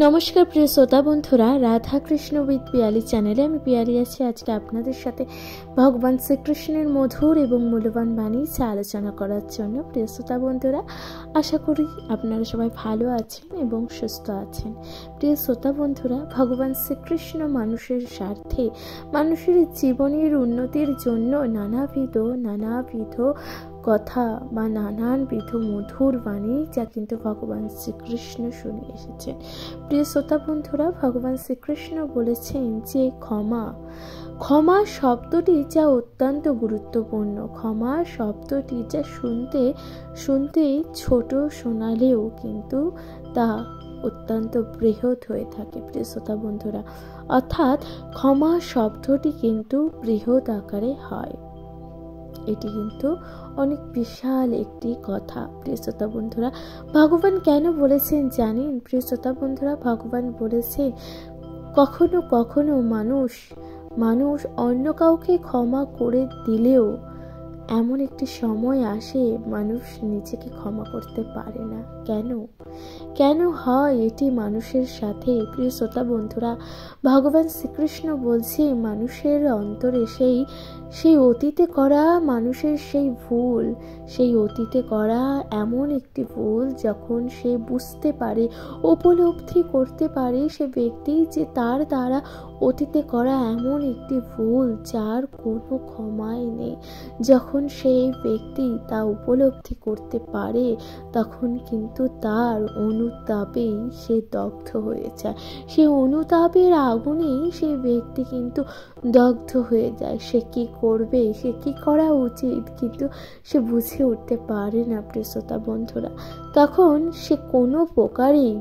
নমস্কার প্রিয় শ্রোতা বন্ধুরা, রাধা কৃষ্ণ উইথ পিয়ালি চ্যানেলে আমি পিয়ালি আছি। আজকে আপনাদের সাথে ভগবান শ্রীকৃষ্ণের মধুর এবং মূল্যবান বাণী আলোচনা করার জন্য। প্রিয় শ্রোতা বন্ধুরা, আশা করি আপনারা সবাই ভালো আছেন এবং সুস্থ আছেন। প্রিয় শ্রোতা বন্ধুরা, ভগবান শ্রীকৃষ্ণ মানুষের স্বার্থে, মানুষের জীবনের উন্নতির জন্য নানাবিধ কথা বা নানানবিধ মধুর বাণী যা কিন্তু ভগবান শ্রীকৃষ্ণ শুনে এসেছেন। প্রিয় শ্রোতা বন্ধুরা, ভগবান শ্রীকৃষ্ণ বলেছেন যে ক্ষমা শব্দটি যা অত্যন্ত গুরুত্বপূর্ণ, ক্ষমা শব্দটি যা শুনতে ছোট শোনালেও কিন্তু তা অত্যন্ত বৃহৎ হয়ে থাকে। প্রিয় শ্রোতা বন্ধুরা, অর্থাৎ ক্ষমা শব্দটি কিন্তু বৃহৎ আকারে হয়। এটি কিন্তু অনেক বিশাল একটি কথা। প্রিয় শ্রোতা বন্ধুরা, ভগবান কেন বলেছেন জানেন? প্রিয় শ্রোতা বন্ধুরা, ভগবান বলেছেন কখনো কখনো মানুষ অন্য কাউকে ক্ষমা করে দিলেও এমন একটি সময় আসে মানুষ নিজেকে ক্ষমা করতে পারে না। কেন হয় এটি মানুষের সাথে? প্রিয় শ্রোতা বন্ধুরা, ভগবান শ্রীকৃষ্ণ বলছে মানুষের অন্তরে সেই অতীতে করা মানুষের সেই অতীতে করা এমন একটি ভুল যখন সে বুঝতে পারে, উপলব্ধি করতে পারে সে ব্যক্তি যে তার দ্বারা অতীতে করা এমন একটি ভুল যার কোনো ক্ষমাই নেই, যখন সেই ব্যক্তি তা উপলব্ধি করতে পারে তখন কিন্তু তার অনুতাপেই সে দগ্ধ হয়ে যায়। সে অনুতাপের আগুনেই সেই ব্যক্তি কিন্তু দগ্ধ হয়ে যায়। সে কি করবে, সে কি করা উচিত কিন্তু সে বুঝে উঠতে পারে না। প্রিয় শ্রোতা বন্ধুরা, তখন সে কোনো প্রকারেই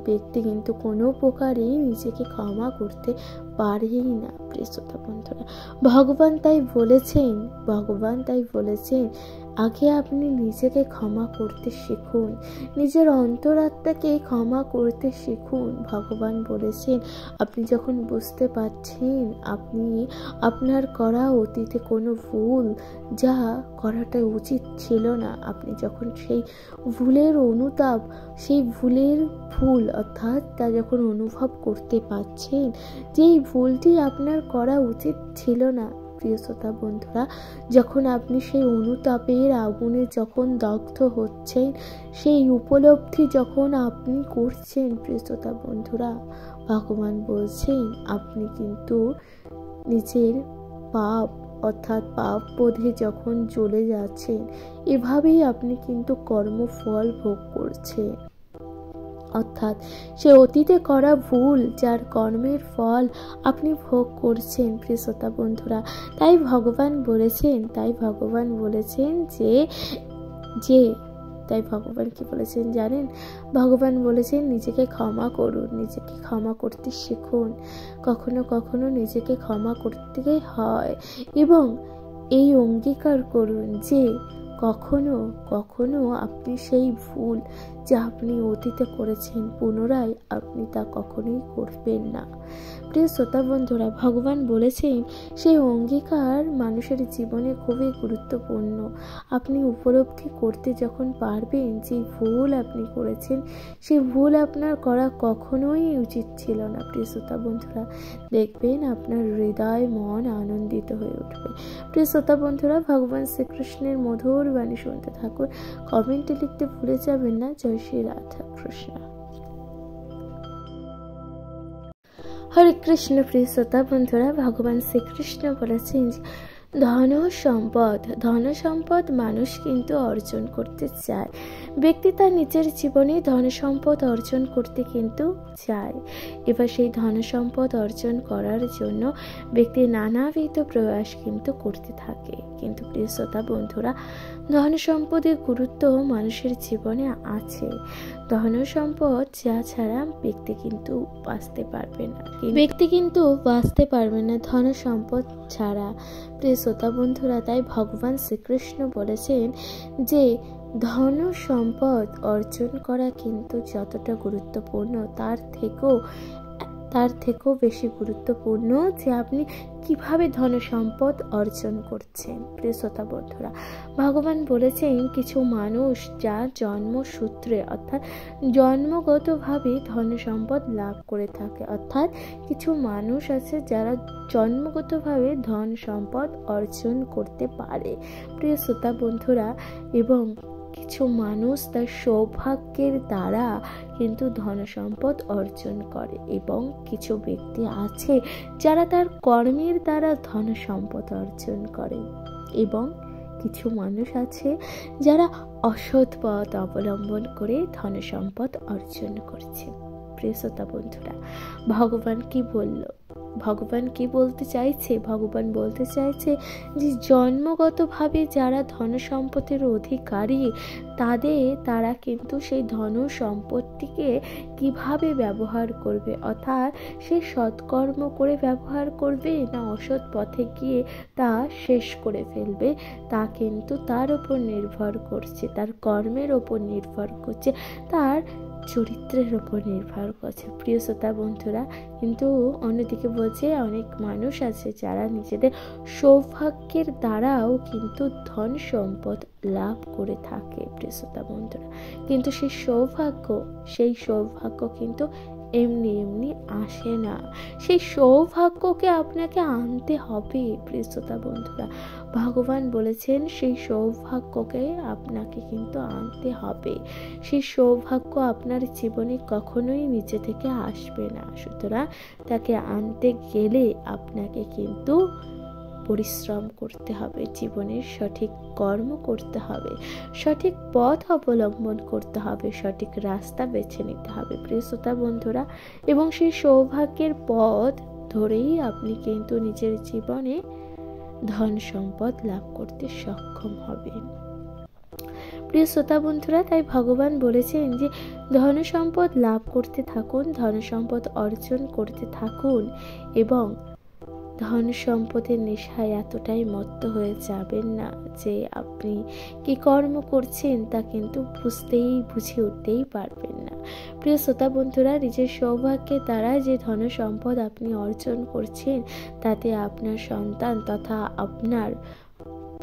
নিজেকে ক্ষমা করতে পারেই না। প্রিয় শ্রোতা বন্ধুরা, ভগবান তাই বলেছেন আগে আপনি নিজেকে ক্ষমা করতে শিখুন, নিজের অন্তরাত্মাকে ক্ষমা করতে শিখুন। ভগবান বলেছেন আপনি যখন বুঝতে পারছেন আপনি আপনার করা অতীতে কোনো ভুল যা করাটা উচিত ছিল না, আপনি যখন সেই ভুলের ভুল অর্থাৎ তা যখন অনুভব করতে পারছেন যে এই ভুলটি আপনার করা উচিত ছিল না। প্রিয় শ্রোতা বন্ধুরা, যখন আপনি সেই অনুতাপের আগুনে যখন দগ্ধ হচ্ছেন, সেই উপলব্ধি যখন আপনি করছেন, প্রিয় শ্রোতা বন্ধুরা, ভগবান বলছেন আপনি কিন্তু নিজের পাপ অর্থাৎ পাপ বোধে যখন চলে যাচ্ছেন, এভাবেই আপনি কিন্তু কর্মফল ভোগ করছেন। অর্থাৎ সে অতীতে করা ভুল যার কর্মের ফল আপনি ভোগ করছেন। প্রিয় শ্রোতা বন্ধুরা, তাই ভগবান বলেছেন তাই ভগবান কি বলেছেন জানেন? ভগবান বলেছেন নিজেকে ক্ষমা করুন, নিজেকে ক্ষমা করতে শিখুন। কখনো কখনো নিজেকে ক্ষমা করতে হয় এবং এই অঙ্গীকার করুন যে কখনো কখনো আপনি সেই ভুল যা আপনি অতীতে করেছেন পুনরায় আপনি তা কখনোই করবেন না। প্রিয় শ্রোতা বন্ধুরা, ভগবান বলেছেন সেই অঙ্গীকার মানুষের জীবনে খুবই গুরুত্বপূর্ণ। আপনি উপলব্ধি করতে যখন পারবেন যে ভুল আপনি করেছেন, সেই ভুল আপনার করা কখনোই উচিত ছিল না, প্রিয় শ্রোতা বন্ধুরা, দেখবেন আপনার হৃদয় মন আনন্দিত হয়ে উঠবে। প্রিয় শ্রোতা বন্ধুরা, ভগবান শ্রীকৃষ্ণের মধুর বাণী শুনতে থাকুন। কমেন্টে লিখতে ভুলে যাবেন না। জয় শ্রী রাধা কৃষ্ণ। হরে কৃষ্ণ। প্রিয় শ্রোতা বন্ধুরা, ভগবান শ্রীকৃষ্ণ বলেছেন ধন সম্পদ মানুষ কিন্তু অর্জন করতে চায়। ব্যক্তি তার নিজের জীবনে ধন সম্পদ অর্জন করতে কিন্তু চায়। এবার সেই ধন সম্পদ অর্জন করার জন্য ব্যক্তি নানাবিধ প্রয়াস কিন্তু করতে থাকে। কিন্তু প্রিয় শ্রোতা বন্ধুরা, ধন সম্পদের গুরুত্ব মানুষের জীবনে আছে। ধন সম্পদ যা ছাড়া ব্যক্তি কিন্তু বাঁচতে পারবে না ধন সম্পদ ছাড়া। প্রিয় শ্রোতা বন্ধুরা, তাই ভগবান শ্রীকৃষ্ণ বলেছেন যে ধন সম্পদ অর্জন করা কিন্তু যতটা গুরুত্বপূর্ণ তার থেকেও বেশি গুরুত্বপূর্ণ যে আপনি কিভাবে ধন সম্পদ অর্জন করছেন। প্রিয় শ্রোতা বন্ধুরা, ভগবান বলেছেন কিছু মানুষ যা জন্মসূত্রে অর্থাৎ জন্মগতভাবে ধন সম্পদ লাভ করে থাকে, অর্থাৎ কিছু মানুষ আছে যারা জন্মগতভাবে ধন সম্পদ অর্জন করতে পারে। প্রিয় শ্রোতা বন্ধুরা, এবং কিছু মানুষ তার সৌভাগ্যের দ্বারা কিন্তু ধন সম্পদ অর্জন করে, এবং কিছু ব্যক্তি আছে যারা তার কর্মের দ্বারা ধন সম্পদ অর্জন করে, এবং কিছু মানুষ আছে যারা অসৎ পথ অবলম্বন করে ধন সম্পদ অর্জন করছে। প্রিয় শ্রোতা বন্ধুরা, ভগবান কি বলল? ভগবান কি বলতে চাইছে? ভগবান বলতে চাইছে যে জন্মগতভাবে যারা ধন সম্পদের অধিকারী তারা কিন্তু সেই ধন সম্পত্তিকে কিভাবে ব্যবহার করবে, অর্থাৎ সে সৎকর্ম করে ব্যবহার করবে না অসৎ পথে গিয়ে তা শেষ করে ফেলবে, তা কিন্তু তার উপর নির্ভর করছে, তার কর্মের উপর নির্ভর করছে, তার চরিত্রের উপর নির্ভর করছে। প্রিয় শ্রোতা বন্ধুরা, কিন্তু অন্যদিকে বলছে অনেক মানুষ আছে যারা নিজেদের সৌভাগ্যের দ্বারাও কিন্তু ধন সম্পদ লাভ করে থাকে। প্রিয় শ্রোতা বন্ধুরা, কিন্তু সেই সৌভাগ্য কিন্তু এমনি এমনি আসে না, সেই সৌভাগ্যকে আপনাকে আনতে হবে। প্রিয় শ্রোতা বন্ধুরা, ভগবান বলেছেন সেই সৌভাগ্যকে আপনাকে কিন্তু আনতে হবে। সেই সৌভাগ্য আপনার জীবনে কখনোই নিচে থেকে আসবে না, সুতরাং তাকে আনতে গেলে আপনাকে কিন্তু পরিশ্রম করতে হবে, জীবনের সঠিক কর্ম করতে হবে, সঠিক পথ অবলম্বন করতে হবে, সঠিক রাস্তা বেছে নিতে হবে। প্রিয় শ্রোতা বন্ধুরা, এবং সেই সৌভাগ্যের পথ ধরেই আপনি কিন্তু নিজের জীবনে ধন সম্পদ লাভ করতে সক্ষম হবেন। প্রিয় শ্রোতা বন্ধুরা, তাই ভগবান বলেছেন যে ধন সম্পদ লাভ করতে থাকুন, ধন সম্পদ অর্জন করতে থাকুন, এবং ধন সম্পদের নেশায় এতটাই মত্ত হয়ে যাবেন না যে আপনি কি কর্ম করছেন তা কিন্তু বুঝে উঠতেই পারবেন না। প্রিয় শ্রোতা বন্ধুরা, নিজের সৌভাগ্যের দ্বারা যে ধন সম্পদ আপনি অর্জন করছেন তাতে আপনার সন্তান তথা আপনার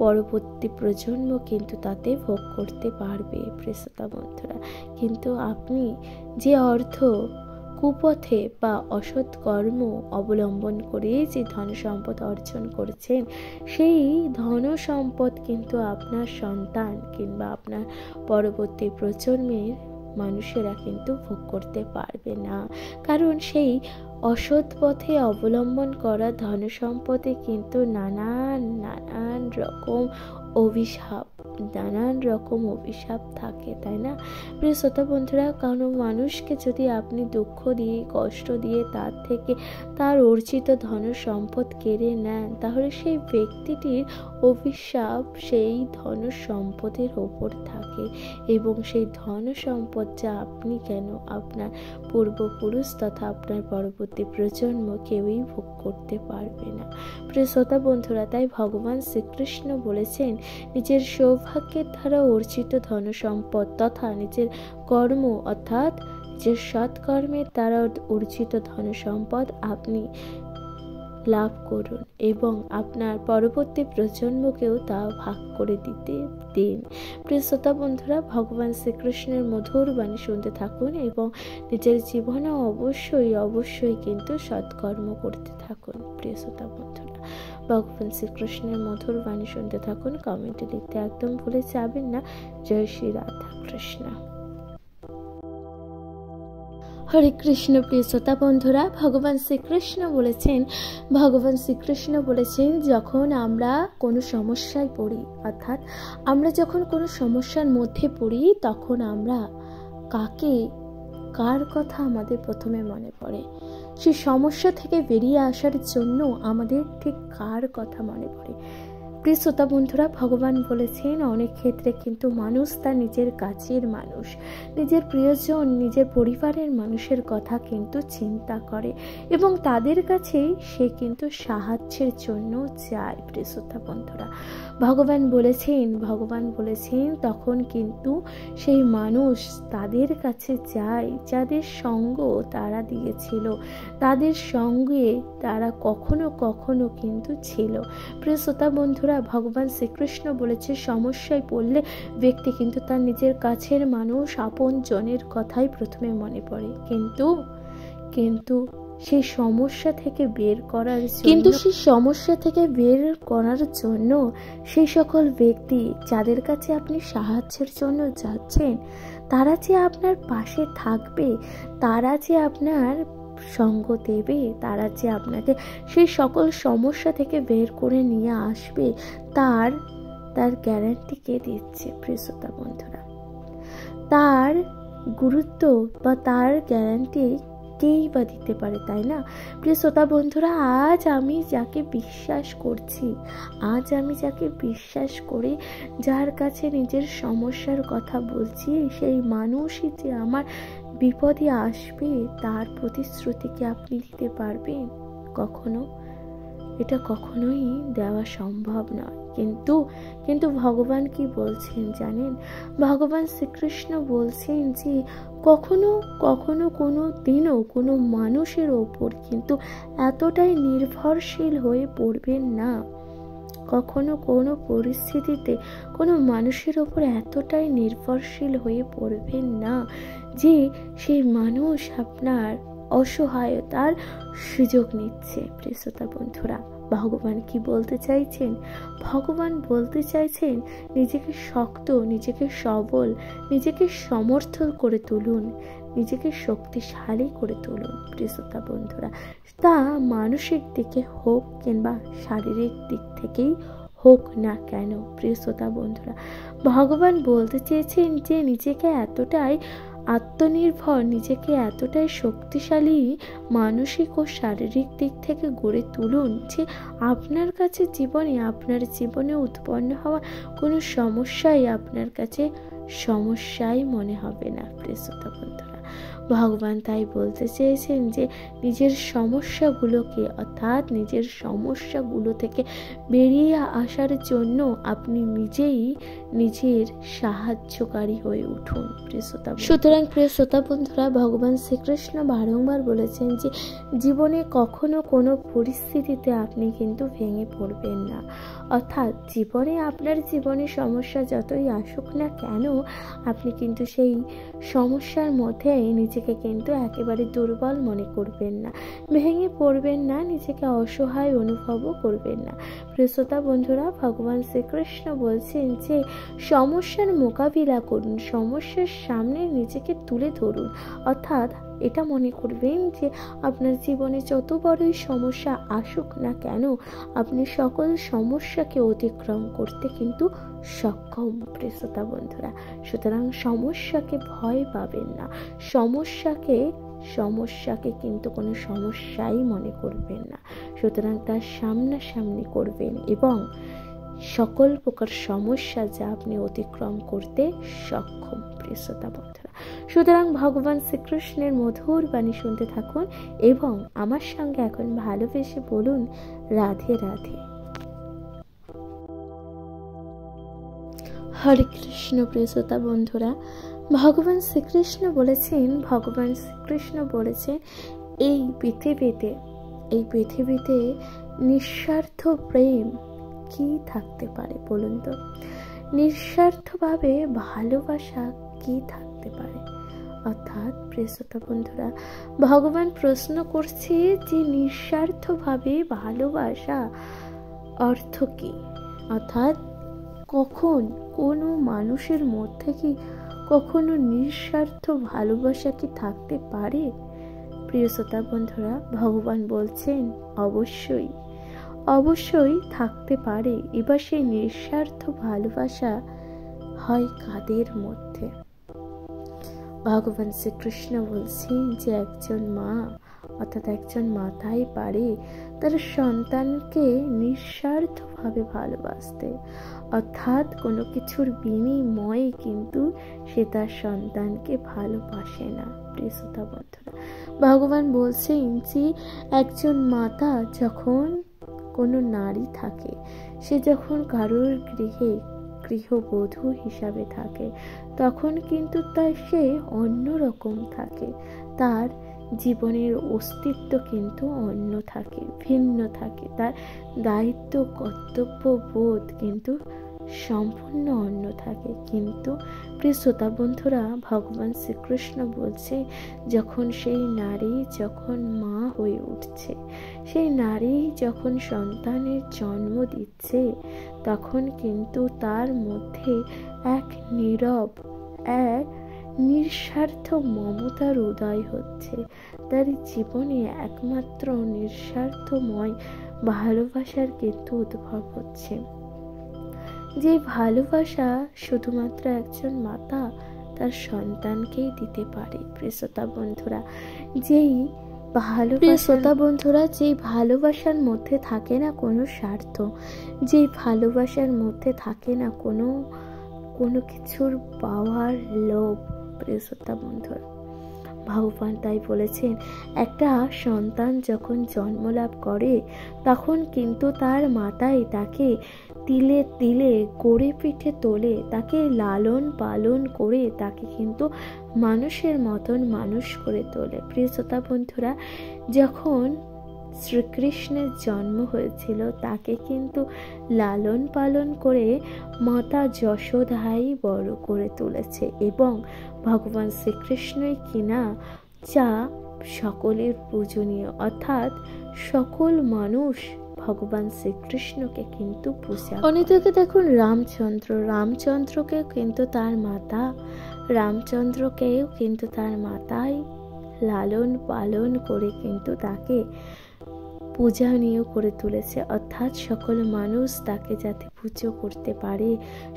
পরবর্তী প্রজন্ম কিন্তু তাতে ভোগ করতে পারবে। প্রিয় শ্রোতা বন্ধুরা, কিন্তু আপনি যে অর্থ কুপথে বা অসৎ কর্ম অবলম্বন করে যে ধন সম্পদ অর্জন করেছেন সেই ধন সম্পদ কিন্তু আপনার সন্তান কিংবা আপনার পরবর্তী প্রজন্মের মানুষেরা কিন্তু ভোগ করতে পারবে না, কারণ সেই অসৎ পথে অবলম্বন করা ধন সম্পদে কিন্তু নানান রকম অভিশাপ থাকে, তাই না? প্রিয় শ্রোতা বন্ধুরা, কোনো মানুষকে যদি আপনি দুঃখ দিয়ে কষ্ট দিয়ে তার থেকে তার অর্জিত ধন সম্পদ কেড়ে নেন, তাহলে সেই ব্যক্তিটির অভিশাপ সেই ধন সম্পদের ওপর থাকে, এবং সেই ধন সম্পদ যা আপনি কেন আপনার পূর্বপুরুষ তথা আপনার পরবর্তী প্রজন্ম কেউই ভোগ করতে পারবে না। প্রিয় শ্রোতা বন্ধুরা, তাই ভগবান শ্রীকৃষ্ণ বলেছেন নিজের সৌভাগ্যের দ্বারা অর্জিত ধন সম্পদ তথা নিজের কর্ম অর্থাৎ যে সৎকর্মের দ্বারা অর্জিত ধন সম্পদ আপনি লাভ করুন, এবং আপনার পরবর্তী প্রজন্মকেও তা ভাগ করে দিতে দিন। প্রিয় শ্রোতা বন্ধুরা, ভগবান শ্রীকৃষ্ণের মধুর বাণী শুনতে থাকুন, এবং নিজের জীবনে অবশ্যই কিন্তু সৎকর্ম করতে থাকুন। প্রিয় শ্রোতা বন্ধুরা, ভগবান শ্রীকৃষ্ণের মধুর বাণী শুনতে থাকুন, কমেন্টে লিখতে একদম ভুলে যাবেন না। জয় শ্রী রাধা কৃষ্ণ। হরে কৃষ্ণ। প্রিয় শ্রোতা বন্ধুরা, ভগবান শ্রীকৃষ্ণ বলেছেন যখন আমরা কোনো সমস্যায় পড়ি, অর্থাৎ আমরা যখন কোনো সমস্যার মধ্যে পড়ি, তখন আমরা কার কথা আমাদের প্রথমে মনে পড়ে? সেই সমস্যা থেকে বেরিয়ে আসার জন্য আমাদের ঠিক কার কথা মনে পড়ে? প্রিয় শ্রোতা বন্ধুরা, ভগবান বলেছেন অনেক ক্ষেত্রে কিন্তু মানুষ তার নিজের কাছের মানুষ, নিজের প্রিয়জন, নিজের পরিবারের মানুষের কথা কিন্তু চিন্তা করে এবং তাদের কাছেই সে কিন্তু সাহায্যের জন্য যায়। প্রিয় শ্রোতা বন্ধুরা, ভগবান বলেছেন তখন কিন্তু সেই মানুষ তাদের কাছে যায় যাদের সঙ্গ তারা দিয়েছিল, তাদের সঙ্গে তারা কখনো কখনো কিন্তু ছিল। প্রিয় শ্রোতা বন্ধুরা, ভগবান শ্রীকৃষ্ণ বলেছে সমস্যায় পড়লে ব্যক্তি কিন্তু তার নিজের কাছের মানুষ, আপন জনের কথাই প্রথমে মনে পড়ে, কিন্তু সেই সমস্যা থেকে বের করার জন্য সেই সকল ব্যক্তি যাদের কাছে আপনি সাহায্যের জন্য যাচ্ছেন, তারা যে আপনার পাশে থাকবে, তারা যে আপনার সঙ্গ দেবে, তারা যে আপনাকে সেই সকল সমস্যা থেকে বের করে নিয়ে আসবে, তার গ্যারান্টি কে দিচ্ছে? প্রিয় শ্রোতা বন্ধুরা, তার গুরুত্ব বা তার গ্যারান্টি কেই বা দিতে পারে, তাই না? প্রিয় শ্রোতা বন্ধুরা, আজ আমি যাকে বিশ্বাস করে যার কাছে নিজের সমস্যার কথা বলছি, সেই মানুষই যে আমার বিপদে আসবে তার প্রতিশ্রুতি কি আপনি দিতে পারবেন? এটা কখনোই দেওয়া সম্ভব নয়। কিন্তু ভগবান কি বলছেন জানেন? ভগবান শ্রীকৃষ্ণ বলছেন যে কখনো কোনো দিনও কোনো মানুষের ওপর কিন্তু এতটাই নির্ভরশীল হয়ে পড়বেন না, কখনো কোনো পরিস্থিতিতে কোনো মানুষের ওপর এতটাই নির্ভরশীল হয়ে পড়বেন না যে সেই মানুষ আপনার অসহায়তার সুযোগ নিচ্ছে। প্রিয় শ্রোতা বন্ধুরা, ভগবান কি বলতে চাইছেন? ভগবান বলতে চাইছেন নিজেকে শক্ত, নিজেকে সবল, নিজেকে সমর্থন করে তুলুন, নিজেকে শক্তিশালী করে তুলুন। প্রিয় শ্রোতা বন্ধুরা, তা মানসিক দিকে হোক কিংবা শারীরিক দিক থেকেই হোক না কেন, প্রিয় শ্রোতা বন্ধুরা, ভগবান বলতে চেয়েছেন যে নিজেকে এতটাই আত্মনির্ভর, নিজেকে এতটাই শক্তিশালী মানসিক ও শারীরিক দিক থেকে গড়ে তুলুন যে আপনার জীবনে উৎপন্ন হওয়া কোনো সমস্যাই আপনার কাছে সমস্যাই মনে হবে না। প্রিয় শ্রোতা বন্ধুরা, ভগবান তাই বলতে চেয়েছেন যে নিজের সমস্যাগুলো থেকে বেরিয়ে আসার জন্য আপনি নিজেই নিজের সাহায্যকারী হয়ে উঠুন। সুতরাং প্রিয় শ্রোতা বন্ধুরা, ভগবান শ্রীকৃষ্ণ বারংবার বলেছেন যে জীবনে কখনো কোনো পরিস্থিতিতে আপনি কিন্তু ভেঙে পড়বেন না, অর্থাৎ আপনার জীবনে সমস্যা যতই আসুক না কেন, আপনি কিন্তু সেই সমস্যার মধ্যে নিজেকে কিন্তু একেবারে দুর্বল মনে করবেন না, ভেঙে পড়বেন না, নিজেকে অসহায় অনুভবও করবেন না। প্রিয় শ্রোতা বন্ধুরা, ভগবান শ্রীকৃষ্ণ বলছেন যে সমস্যার মোকাবিলা করুন, সমস্যার সামনে নিজেকে তুলে ধরুন, অর্থাৎ এটা মনে করবেন যে আপনার জীবনে যত বড়ই সমস্যা আসুক না কেন, আপনি সকল সমস্যাকে অতিক্রম করতে কিন্তু সক্ষম। প্রিয় শ্রোতা বন্ধুরা, সুতরাং সমস্যাকে ভয় পাবেন না, সমস্যাকে কিন্তু কোনো সমস্যাই মনে করবেন না, সুতরাং তার সামনাসামনি করবেন এবং সকল প্রকার সমস্যা যা আপনি অতিক্রম করতে সক্ষম। প্রিয় শ্রোতা বন্ধুরা, সুতরাং ভগবান শ্রীকৃষ্ণের মধুর বাণী শুনতে থাকুন এবং আমার সঙ্গে এখন ভালোবেসে বলুন রাধে রাধে। হরে কৃষ্ণ। প্রিয় শ্রোতা বন্ধুরা, ভগবান শ্রীকৃষ্ণ বলেছেন এই পৃথিবীতে নিঃস্বার্থ প্রেম কি থাকতে পারে বলুন তো? নিঃস্বার্থভাবে ভালোবাসা কি থাকতে পারে? অর্থাৎ প্রিয় শ্রোতা বন্ধুরা, ভগবান প্রশ্ন করছে যে নিঃস্বার্থভাবে ভালোবাসা অর্থ কি? অর্থাৎ কখন কোনো মানুষের মধ্যে কি কখনো নিঃস্বার্থ ভালোবাসা কি থাকতে পারে? প্রিয় শ্রোতা বন্ধুরা, ভগবান বলছেন অবশ্যই থাকতে পারে। এবার সেই নিঃস্বার্থ ভালোবাসা হয় কাদের মধ্যে? ভগবান শ্রীকৃষ্ণ বলছেন যে একজন মা অর্থাৎ একজন মাতাই পারে তার সন্তানকে নিঃস্বার্থভাবে ভালোবাসতে, অর্থাৎ কোনো কিছুর বিনিময়ে কিন্তু সে তার সন্তানকে ভালোবাসে না। প্রিয় শ্রোতা বন্ধুরা, ভগবান বলছেন যে একজন মাতা যখন কোনো নারী থাকে, সে যখন কারোর গৃহে গৃহবধূ হিসাবে থাকে, তখন কিন্তু সে অন্যরকম থাকে, তার জীবনের অস্তিত্ব কিন্তু অন্য থাকে, ভিন্ন থাকে, তার দায়িত্ব কর্তব্য বোধ কিন্তু সম্পূর্ণ অন্য থাকে। কিন্তু প্রিয় শ্রোতা বন্ধুরা, ভগবান শ্রীকৃষ্ণ বলছে যখন সেই নারী যখন মা হয়ে উঠছে, সেই নারী যখন সন্তানের জন্ম দিচ্ছে, তখন কিন্তু তার মধ্যে এক নীরব, এক নিঃস্বার্থ মমতার উদয় হচ্ছে। তার জীবনে একমাত্র নিঃস্বার্থময় ভালোবাসার কিন্তু উদ্ভব হচ্ছে, যে ভালোবাসা শুধুমাত্র একজন মাতা তার সন্তানকেই দিতে পারে। প্রিয় শ্রোতা বন্ধুরা, যেই যেই ভালোবাসার মধ্যে থাকে না কোনো স্বার্থ, যেই ভালোবাসার মধ্যে থাকে না কোনো কিছুর পাওয়ার লোভ, প্রিয় শ্রোতা বন্ধুরা, ভগবান তাই বলেছেন একটা সন্তান যখন জন্মলাভ করে তখন কিন্তু তার মাতাই তাকে তিলে তিলে গড়ে পিঠে তোলে, তাকে লালন পালন করে তাকে কিন্তু মানুষের মতন মানুষ করে তোলে। প্রিয় শ্রোতা বন্ধুরা, যখন শ্রীকৃষ্ণের জন্ম হয়েছিল তাকে কিন্তু লালন পালন করে মাতা যশোদাই বড় করে তুলেছে, এবং ভগবান শ্রীকৃষ্ণই কিনা যা সকলের পূজনীয়, অর্থাৎ সকল মানুষ ভগবান শ্রীকৃষ্ণকে কিন্তু পূজা। অন্যদিকে দেখুন রামচন্দ্রকেও কিন্তু তার মাতাই লালন পালন করে কিন্তু তাকে পূজনীয় করে তুলেছে, অর্থাৎ সকল মানুষ তাকে যাতে পুজো করতে পারে,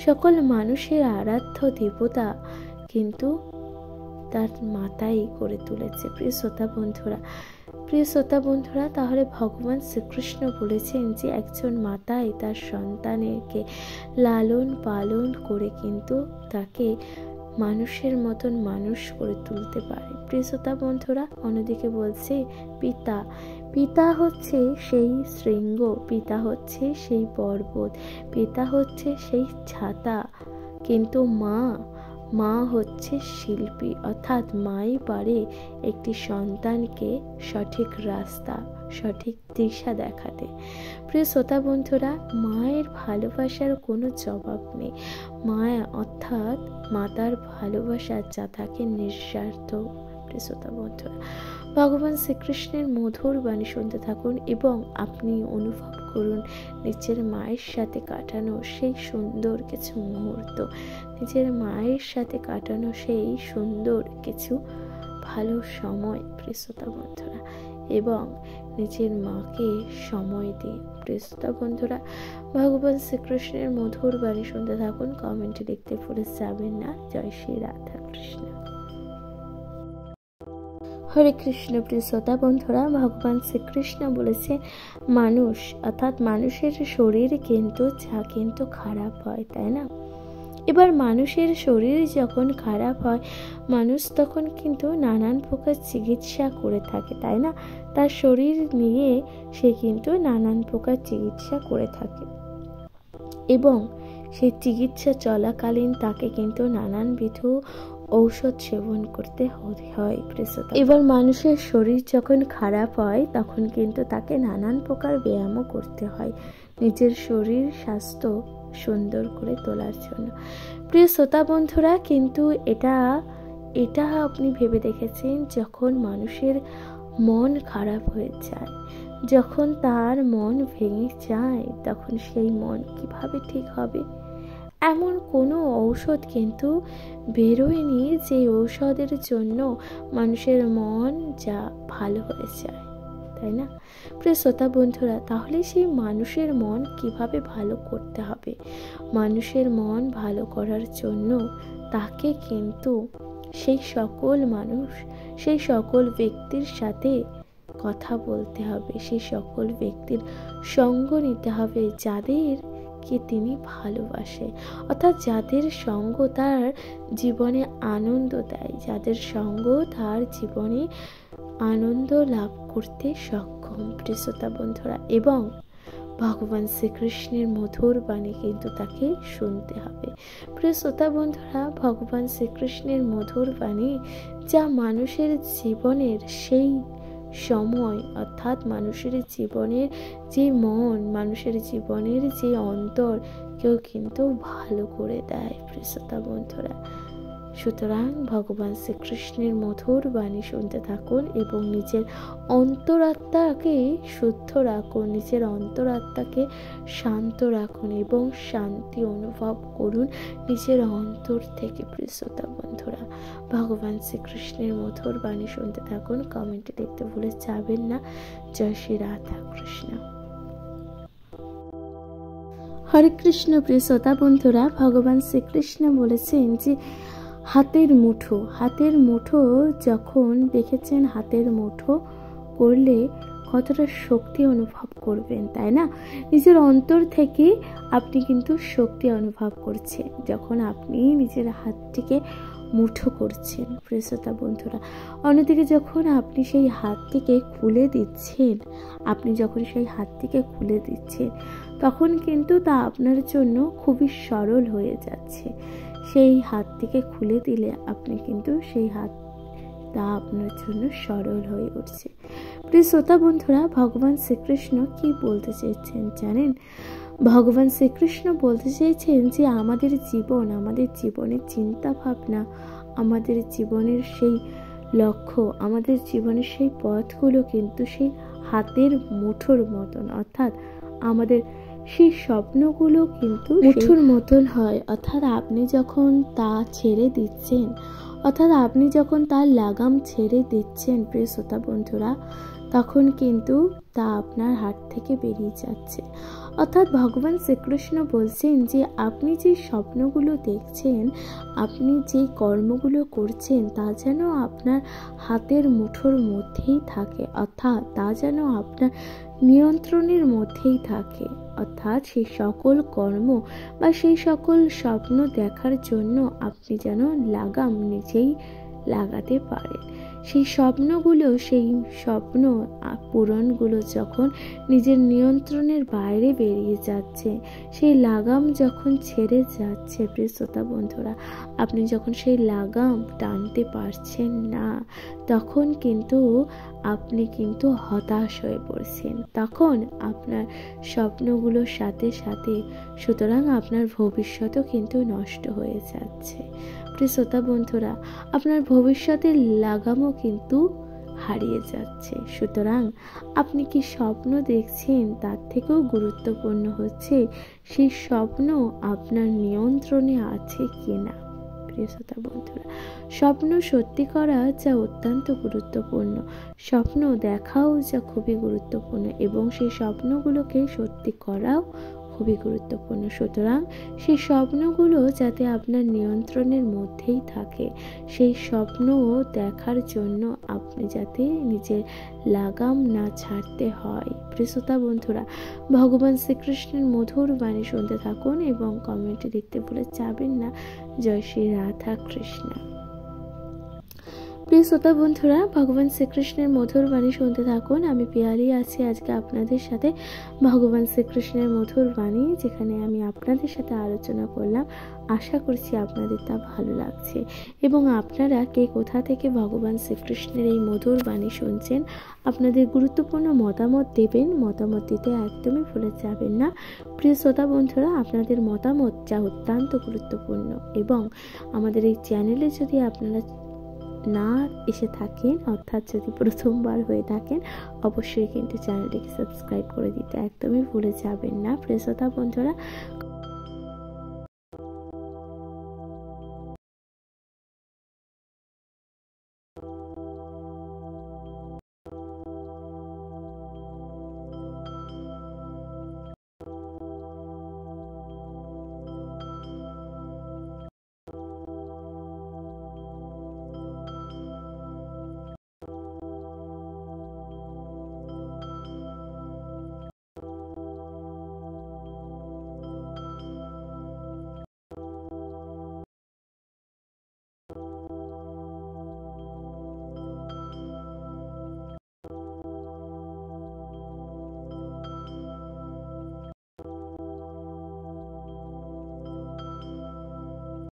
সকল মানুষের আরাধ্য দেবতা কিন্তু তার মাতাই করে তুলেছে। প্রিয় শ্রোতা বন্ধুরা, তাহলে ভগবান শ্রীকৃষ্ণ বলেছেন যে একজন মাতাই তার সন্তানকে লালন পালন করে কিন্তু তাকে মানুষের মতন মানুষ করে তুলতে পারে। প্রিয় শ্রোতা বন্ধুরা, অন্যদিকে বলছে পিতা হচ্ছে সেই শৃঙ্গ, পিতা হচ্ছে সেই পর্বত, পিতা হচ্ছে সেই ছাতা, কিন্তু মা হচ্ছে শিল্পী, অর্থাৎ মাই পারে একটি সন্তানকে সঠিক রাস্তা, সঠিক দিশা দেখাতে। প্রিয় শ্রোতা বন্ধুরা, মায়ের ভালোবাসার কোনো জবাব নেই। অর্থাৎ মাতার ভালোবাসা যা থাকে নিঃস্বার্থ। প্রিয় শ্রোতা বন্ধুরা, ভগবান শ্রীকৃষ্ণের মধুর বাণী শুনতে থাকুন এবং আপনি অনুভব করুন নিজের মায়ের সাথে কাটানো সেই সুন্দর কিছু মুহূর্ত, নিজের মায়ের সাথে কাটানো সেই সুন্দর কিছু ভালো সময়। প্রিয় শ্রোতা বন্ধুরা, এবং নিজের মাকে সময় দিন। প্রিয় শ্রোতা বন্ধুরা, ভগবান শ্রীকৃষ্ণের মধুর বাণী শুনতে থাকুন, কমেন্টে লিখতে ভুলে যাবেন না। জয় শ্রী রাধা কৃষ্ণ। হরে কৃষ্ণ। প্রিয় শ্রোতা বন্ধুরা, ভগবান শ্রীকৃষ্ণ বলেছে মানুষ, অর্থাৎ মানুষের শরীর কিন্তু খারাপ হয়, তাই না? এবার মানুষের শরীর যখন খারাপ হয়, মানুষ তখন কিন্তু নানান প্রকার চিকিৎসা করে থাকে, তাই না? তার শরীর নিয়ে সে কিন্তু নানান প্রকার চিকিৎসা করে থাকে, এবং সেই চিকিৎসা চলাকালীন তাকে কিন্তু নানানবিধ ঔষধ সেবন করতে হয়। এবার মানুষের শরীর যখন খারাপ হয় তখন কিন্তু তাকে নানান প্রকার ব্যায়ামও করতে হয় নিজের শরীর স্বাস্থ্য সুন্দর করে তোলার জন্য। প্রিয় শ্রোতা বন্ধুরা, কিন্তু এটা আপনি ভেবে দেখেছেন, যখন মানুষের মন খারাপ হয়ে যায়, যখন তার মন ভেঙে যায়, তখন সেই মন কিভাবে ঠিক হবে? এমন কোনো ঔষধ কিন্তু বেরোয়নি যে ঔষধের জন্য মানুষের মন যা ভালো হয়ে যায়, তাই না? প্রিয় শ্রোতা বন্ধুরা, তাহলে সেই মানুষের মন কিভাবে ভালো করতে হবে? মানুষের মন ভালো করার জন্য তাকে কিন্তু সেই সকল ব্যক্তির সাথে কথা বলতে হবে, সেই সকল ব্যক্তির সঙ্গ নিতে হবে যাদেরকে তিনি ভালোবাসে, অর্থাৎ যাদের সঙ্গ তার জীবনে আনন্দ দেয়, যাদের সঙ্গ তার জীবনে আনন্দ লাভ করতে সক্ষম। প্রিয় শ্রোতা বন্ধুরা, এবং ভগবান শ্রীকৃষ্ণের মধুর বাণী কিন্তু তাকে শুনতে হবে। প্রিয় শ্রোতা বন্ধুরা, ভগবান শ্রীকৃষ্ণের মধুর বাণী যা মানুষের জীবনের সেই সময়, অর্থাৎ মানুষের জীবনের যে মন, মানুষের জীবনের যে অন্তর কেউ কিন্তু ভালো করে দেয়। প্রিয় শ্রোতা বন্ধুরা, সুতরাং ভগবান শ্রীকৃষ্ণের মধুর বাণী শুনতে থাকুন এবং নিজের অন্তরাত্মাকে শুদ্ধ রাখুন, নিজের অন্তরাত্মাকে শান্ত রাখুন এবং শান্তি অনুভব করুন নিজের অন্তর থেকে। প্রিয় শ্রোতা বন্ধুরা, ভগবান শ্রীকৃষ্ণের মধুর বাণী শুনতে থাকুন। কমেন্টে দেখতে ভুলে যাবেন না। জয় শ্রী রাধা কৃষ্ণ। হরে কৃষ্ণ। প্রিয় শ্রোতা বন্ধুরা, ভগবান শ্রীকৃষ্ণ বলেছেন যে হাতের মুঠো যখন দেখেছেন, হাতের মুঠো করলে কতটা শক্তি অনুভব করবেন, তাই না? নিজের অন্তর থেকে আপনি কিন্তু শক্তি অনুভব করছেন যখন আপনি নিজের হাতটিকে মুঠো করছেন। প্রিয় শ্রোতা বন্ধুরা, অন্যদিকে যখন আপনি সেই হাতটিকে খুলে দিচ্ছেন, তখন কিন্তু তা আপনার জন্য খুবই সরল হয়ে যাচ্ছে। সেই হাতটিকে খুলে দিলে আপনি কিন্তু তা আপনার জন্য সরল হয়ে উঠছে। প্রিয় শ্রোতা বন্ধুরা, ভগবান শ্রীকৃষ্ণ কি বলতে চেয়েছেন জানেন? ভগবান শ্রীকৃষ্ণ বলতে চেয়েছেন যে আমাদের জীবনের চিন্তা ভাবনা, আমাদের জীবনের সেই লক্ষ্য, আমাদের জীবনের সেই পথগুলো কিন্তু সেই হাতের মুঠোর মতন, অর্থাৎ আমাদের সেই স্বপ্নগুলো কিন্তু মুঠোর মতন হয়। অর্থাৎ আপনি যখন তা ছেড়ে দিচ্ছেন, অর্থাৎ আপনি যখন তার লাগাম ছেড়ে দিচ্ছেন প্রিয় শ্রোতা বন্ধুরা, তখন কিন্তু তা আপনার হাত থেকে বেরিয়ে যাচ্ছে। অর্থাৎ ভগবান শ্রীকৃষ্ণ বলছেন যে আপনি যে স্বপ্নগুলো দেখছেন, আপনি যে কর্মগুলো করছেন, তা যেন আপনার হাতের মুঠোর মধ্যেই থাকে, অর্থাৎ তা যেন আপনার নিয়ন্ত্রণের মধ্যেই থাকে। অর্থাৎ সেই সকল কর্ম বা সেই সকল স্বপ্ন দেখার জন্য আপনি যেন লাগাম নিজেই লাগাতে পারেন। সেই স্বপ্ন পূরণগুলো যখন নিজের নিয়ন্ত্রণের বাইরে বেরিয়ে যাচ্ছে, সেই লাগাম যখন ছেড়ে যাচ্ছে প্রিয় শ্রোতা বন্ধুরা, আপনি যখন সেই লাগাম টানতে পারছেন না, তখন কিন্তু আপনি কিন্তু হতাশ হয়ে পড়ছেন। তখন আপনার স্বপ্নগুলোর সাথে সাথে সুতরাং আপনার ভবিষ্যতও কিন্তু নষ্ট হয়ে যাচ্ছে। প্রিয় শ্রোতা বন্ধুরা, আপনার ভবিষ্যতের লাগামও কিন্তু হারিয়ে যাচ্ছে। সুতরাং আপনি কি স্বপ্ন দেখছেন, তার থেকেও গুরুত্বপূর্ণ হচ্ছে সেই স্বপ্ন আপনার নিয়ন্ত্রণে আছে কিনা। প্রিয় শ্রোতা বন্ধুরা, স্বপ্ন সত্যি করা যা অত্যন্ত গুরুত্বপূর্ণ, স্বপ্ন দেখাও যা খুবই গুরুত্বপূর্ণ এবং সেই স্বপ্নগুলোকে সত্যি করাও খুবই গুরুত্বপূর্ণ। সুতরাং সেই স্বপ্নগুলো যাতে আপনার নিয়ন্ত্রণের মধ্যেই থাকে, সেই স্বপ্ন দেখার জন্য আপনি যাতে নিজের লাগাম না ছাড়তে হয়। প্রিয় শ্রোতা বন্ধুরা, ভগবান শ্রীকৃষ্ণের মধুর বাণী শুনতে থাকুন এবং কমেন্টে লিখতে ভুলে যাবেন না। জয় শ্রী রাধা কৃষ্ণ। প্রিয় শ্রোতা বন্ধুরা, ভগবান শ্রীকৃষ্ণের মধুর বাণী শুনতে থাকুন। আমি পিয়ালি আছি আজকে আপনাদের সাথে ভগবান শ্রীকৃষ্ণের মধুর বাণী, যেখানে আমি আপনাদের সাথে আলোচনা করলাম। আশা করছি আপনাদের তা ভালো লাগছে এবং আপনারা কে কোথা থেকে ভগবান শ্রীকৃষ্ণের এই মধুর বাণী শুনছেন, আপনাদের গুরুত্বপূর্ণ মতামত দেবেন। মতামত দিতে একদমই ভুলে যাবেন না। প্রিয় শ্রোতা বন্ধুরা, আপনাদের মতামত যা অত্যন্ত গুরুত্বপূর্ণ এবং আমাদের এই চ্যানেলে যদি আপনারা না এসে থাকেন, অর্থাৎ যদি প্রথমবার হয়ে থাকেন, অবশ্যই কিন্তু চ্যানেলটিকে সাবস্ক্রাইব করে দিতে একদমই ভুলে যাবেন না। প্রিয় শ্রোতা বন্ধুরা,